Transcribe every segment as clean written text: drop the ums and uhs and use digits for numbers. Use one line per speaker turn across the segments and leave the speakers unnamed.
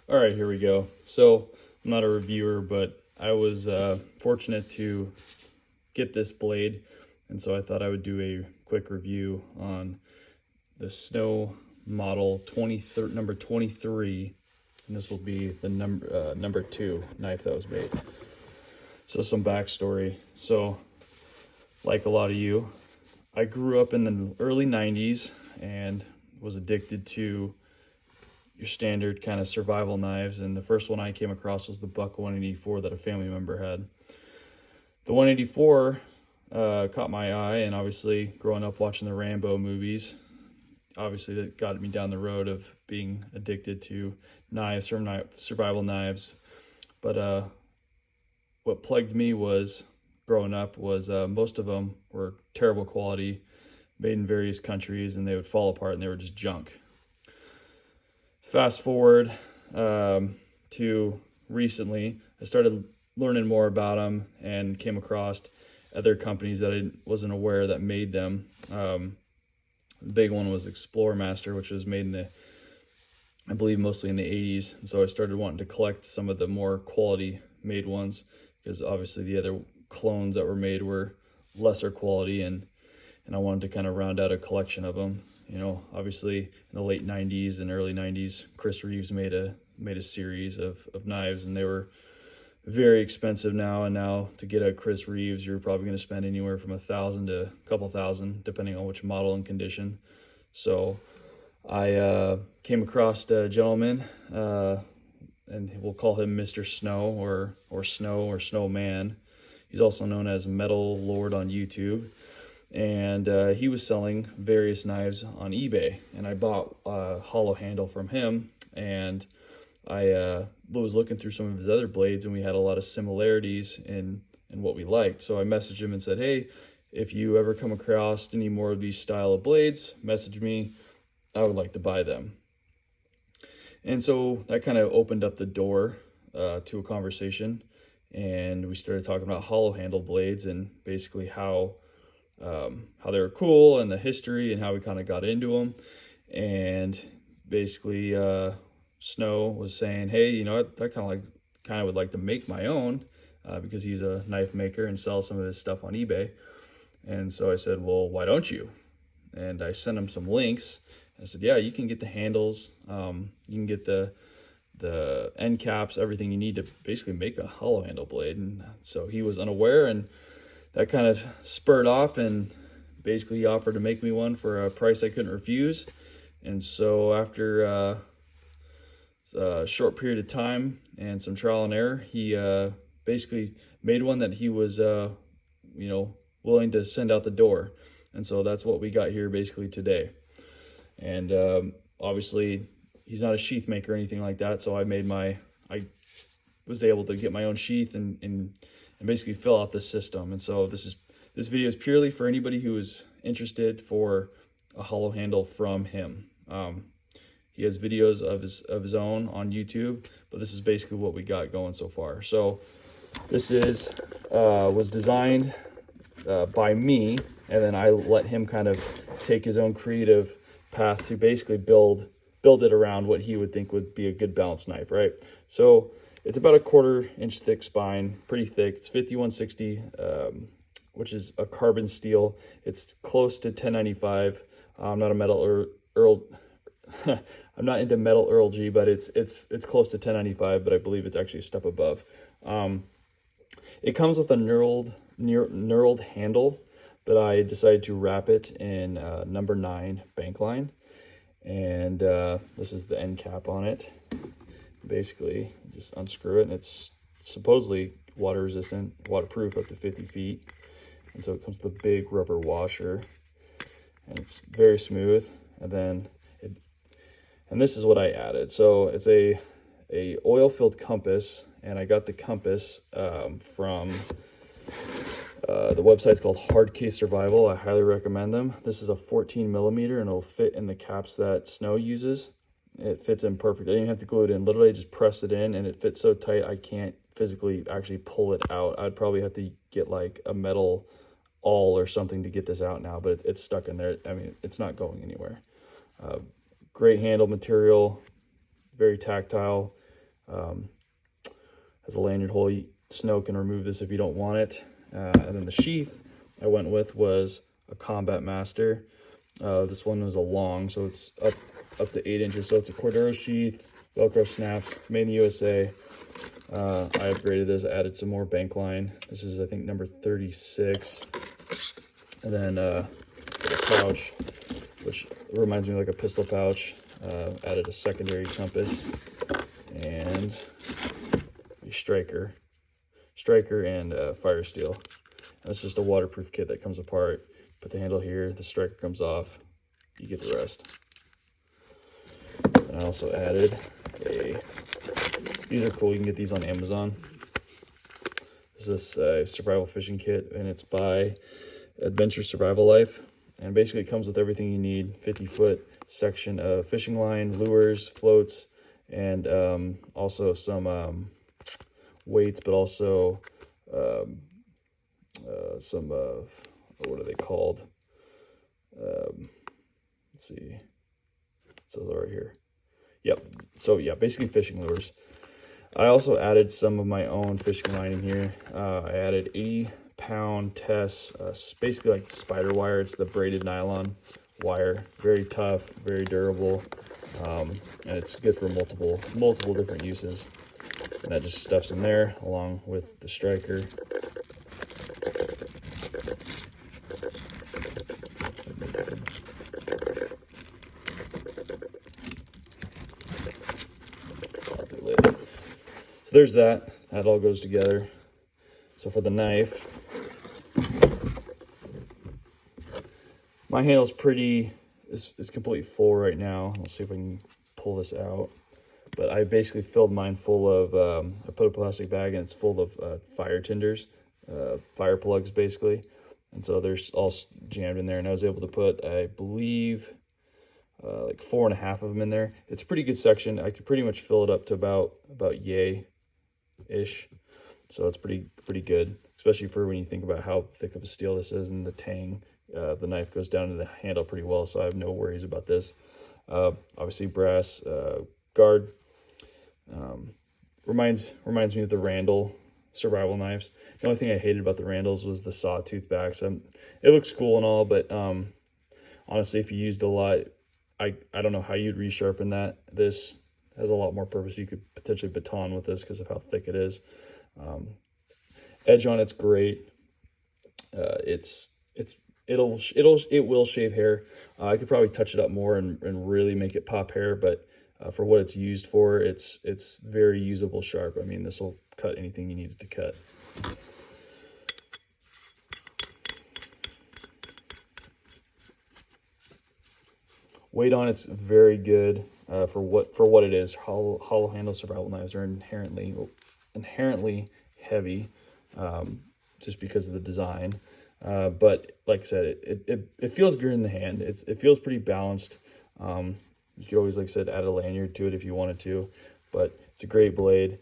All right, here we go. So I'm not a reviewer, but I was fortunate to get this blade, and so I thought I would do a quick review on the Snow model number 23, and this will be the number 2 knife that was made. So some backstory. So like a lot of you, I grew up in the early 90s and was addicted to your standard kind of survival knives, and the first one I came across was the Buck 184 that a family member had. The 184 caught my eye, and obviously growing up watching the Rambo movies, obviously that got me down the road of being addicted to knives, survival knives. But what plagued me was growing up was most of them were terrible quality, made in various countries, and they would fall apart and they were just junk. Fast forward to recently, I started learning more about them and came across other companies that I wasn't aware that made them. The big one was Explorer Master, which was made in I believe mostly in the 80s. And so I started wanting to collect some of the more quality made ones, because obviously the other clones that were made were lesser quality, and I wanted to kind of round out a collection of them. You know, obviously in the late 90s and early 90s, Chris Reeves made a series of knives, and they were very expensive now. And now to get a Chris Reeves, you're probably going to spend anywhere from $1,000 to a couple thousand, depending on which model and condition. So I came across a gentleman, and we'll call him Mr. Snow or Snow or Snowman. He's also known as Metal Lord on YouTube. And he was selling various knives on eBay, and I bought a hollow handle from him, and I was looking through some of his other blades, and we had a lot of similarities in what we liked. So I messaged him and said, hey, if you ever come across any more of these style of blades, message me. I would like to buy them. And so that kind of opened up the door to a conversation, and we started talking about hollow handle blades and basically how they were cool and the history and how we kind of got into them. And basically Snow was saying, hey, you know, I kind of would like to make my own, because he's a knife maker and sells some of his stuff on eBay. And so I said, well, why don't you? And I sent him some links. I said, yeah, you can get the handles, you can get the end caps, everything you need to basically make a hollow handle blade. And so he was unaware, and that kind of spurred off, and basically he offered to make me one for a price I couldn't refuse. And so after a short period of time and some trial and error, he basically made one that he was willing to send out the door. And so that's what we got here basically today. And obviously he's not a sheath maker or anything like that, so I was able to get my own sheath and basically fill out the system. And so this video is purely for anybody who is interested for a hollow handle from him. He has videos of his own on YouTube, but this is basically what we got going so far. So this was designed by me, and then I let him kind of take his own creative path to basically build it around what he would think would be a good balanced knife, right? So it's about a 1/4 inch thick spine, pretty thick. It's 5160, which is a carbon steel. It's close to 1095. I'm not a metal Earl. I'm not into metal Earl G, but it's close to 1095. But I believe it's actually a step above. It comes with a knurled handle, but I decided to wrap it in number 9 bank line, and this is the end cap on it. Basically just unscrew it, and it's supposedly water resistant, waterproof up to 50 feet. And so it comes with a big rubber washer, and it's very smooth. And then this is what I added. So it's a oil filled compass, and I got the compass from the website's called Hardcase Survival. I highly recommend them. This is a 14 millimeter, and it'll fit in the caps that Snow uses. It fits in perfect. I didn't even have to glue it in. Literally just press it in, and it fits so tight I can't physically actually pull it out. I'd probably have to get like a metal awl or something to get this out now, but it's stuck in there. I mean, it's not going anywhere. Great handle material, very tactile. Has a lanyard hole. Snow can remove this if you don't want it. And then the sheath I went with was a Combat Master. This one was a long, so it's up to 8 inches. So it's a Corduro sheath, Velcro snaps, made in the USA. I upgraded this, added some more bank line. This is, I think, number 36. And then the pouch, which reminds me of like a pistol pouch. Added a secondary compass and a striker and fire steel. And it's just a waterproof kit that comes apart. Put the handle here, the striker comes off, you get the rest. And I also added these are cool, you can get these on Amazon. This is a survival fishing kit, and it's by Adventure Survival Life. And basically it comes with everything you need. 50-foot section of fishing line, lures, floats, and also some weights, but also some what are they called? Let's see. It says right here. Yep. So yeah, basically fishing lures. I also added some of my own fishing line in here. I added 80-pound Tess, basically like spider wire. It's the braided nylon wire. Very tough, very durable, and it's good for multiple different uses. And that just stuffs in there along with the striker. So there's that. That all goes together. So for the knife, my handle's it's completely full right now. Let's see if I can pull this out. But I basically filled mine full of, I put a plastic bag and it's full of fire tinders, fire plugs basically. And so there's all jammed in there, and I was able to put, I believe, like 4.5 of them in there. It's a pretty good section. I could pretty much fill it up to about yay-ish. So it's pretty good, especially for when you think about how thick of a steel this is, and the tang. The knife goes down to the handle pretty well, so I have no worries about this. Obviously brass guard. Reminds me of the Randall survival knives. The only thing I hated about the Randalls was the sawtooth backs. It looks cool and all, but honestly, if you used a lot, I don't know how you'd resharpen that. This has a lot more purpose. You could potentially baton with this because of how thick it is. Edge on it's great. It will shave hair. I could probably touch it up more and really make it pop hair, but for what it's used for, it's very usable sharp. I mean, this will cut anything you need it to cut. Weight on it's very good for what it is. Hollow handle survival knives are inherently heavy, just because of the design. But like I said, it feels good in the hand. It feels pretty balanced. You could always, like I said, add a lanyard to it if you wanted to, but it's a great blade.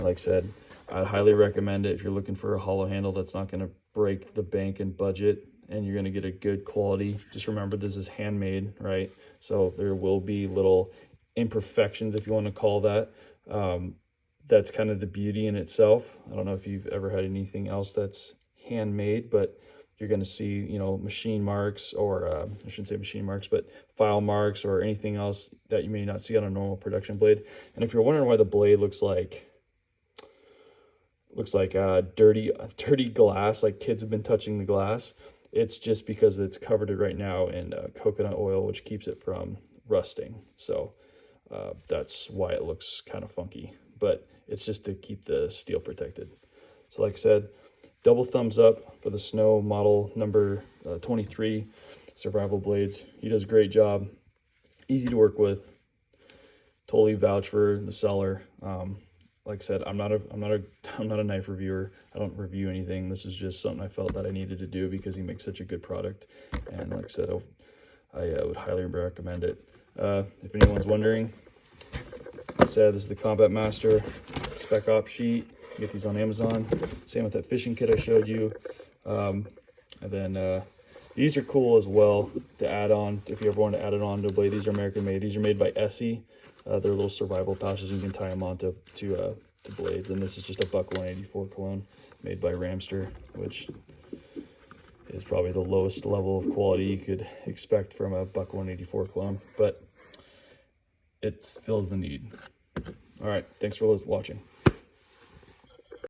Like I said, I'd highly recommend it if you're looking for a hollow handle that's not going to break the bank and budget, and you're going to get a good quality. Just remember, this is handmade, right? So there will be little imperfections, if you want to call that. That's kind of the beauty in itself. I don't know if you've ever had anything else that's handmade, but you're going to see, machine marks, or I shouldn't say machine marks, but file marks or anything else that you may not see on a normal production blade. And if you're wondering why the blade looks like dirty glass, like kids have been touching the glass, it's just because it's covered it right now in coconut oil, which keeps it from rusting. So that's why it looks kind of funky, but it's just to keep the steel protected. So like I said, double thumbs up for the Snow model number 23 survival blades. He does a great job. Easy to work with. Totally vouch for the seller. Like I said, I'm not a knife reviewer. I don't review anything. This is just something I felt that I needed to do because he makes such a good product. And like I said, I would highly recommend it. If anyone's wondering, like I said, this is the Combat Master Spec Op sheet. You get these on Amazon. Same with that fishing kit I showed you. And then These are cool as well to add on if you ever want to add it on to a blade. These are American made. These are made by Essie. They're little survival pouches. You can tie them on to blades. And this is just a Buck 184 cologne made by Ramster, which is probably the lowest level of quality you could expect from a Buck 184 cologne, but it fills the need. All right, thanks for watching.